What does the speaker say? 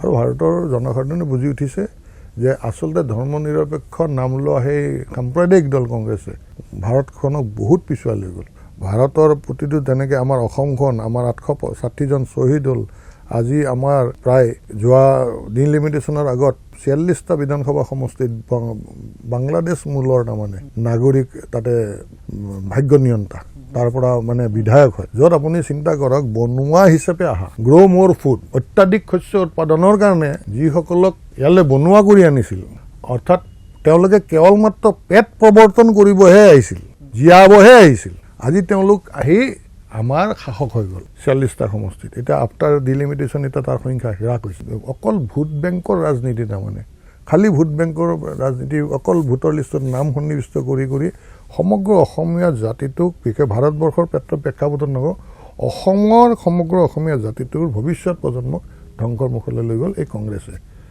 আৰু ভাৰতৰ জনসাধাৰণে বুজি উঠিছে যে আচলতে ধৰ্ম নিৰপেক্ষ নাম লোৱা সেই সাম্প্ৰদায়িক দল কংগ্ৰেছে ভাৰতখনক বহুত পিছুৱাই লৈ গ'ল। ভাৰতৰ প্ৰতিটো তেনেকৈ আমাৰ অসমখন আমাৰ 860জন শ্বহীদ হ'ল। আজি আমাৰ প্ৰায় যোৱা ডিলিমিটেশ্যনৰ আগত 46টা বিধানসভা সমষ্টিত বাংলাদেশ মূলৰ তাৰমানে নাগৰিক তাতে ভাগ্য নিয়ন্তা তাৰ পৰা মানে বিধায়ক হয়, য'ত আপুনি চিন্তা কৰক বনোৱা হিচাপে আহা গ্ৰ' মোৰ ফুড অত্যাধিক শস্য উৎপাদনৰ কাৰণে যিসকলক ইয়ালৈ বনোৱা কৰি আনিছিল, অৰ্থাৎ তেওঁলোকে কেৱল মাত্ৰ পেট প্ৰৱৰ্তন কৰিবহে আহিছিল, জীয়াবহে আহিছিল। আজি তেওঁলোক আহি আমাৰ শাসক হৈ গ'ল 46টা সমষ্টিত। এতিয়া আফটাৰ ডিলিমিটেশ্যন এতিয়া তাৰ সংখ্যা হ্ৰাস হৈছে। অকল ভোট বেংকৰ ৰাজনীতি তাৰমানে খালী ভোট বেংকৰ ৰাজনীতি, অকল ভোটৰ লিষ্টত নাম সন্নিৱিষ্ট কৰি কৰি সমগ্ৰ অসমীয়া জাতিটোক, বিশেষ ভাৰতবৰ্ষৰ প্ৰেক্ষাপটত নকওঁ, অসমৰ সমগ্ৰ অসমীয়া জাতিটোৰ ভৱিষ্যত প্ৰজন্মক ধ্বংসৰ মুখলৈ লৈ গ'ল এই কংগ্ৰেছে।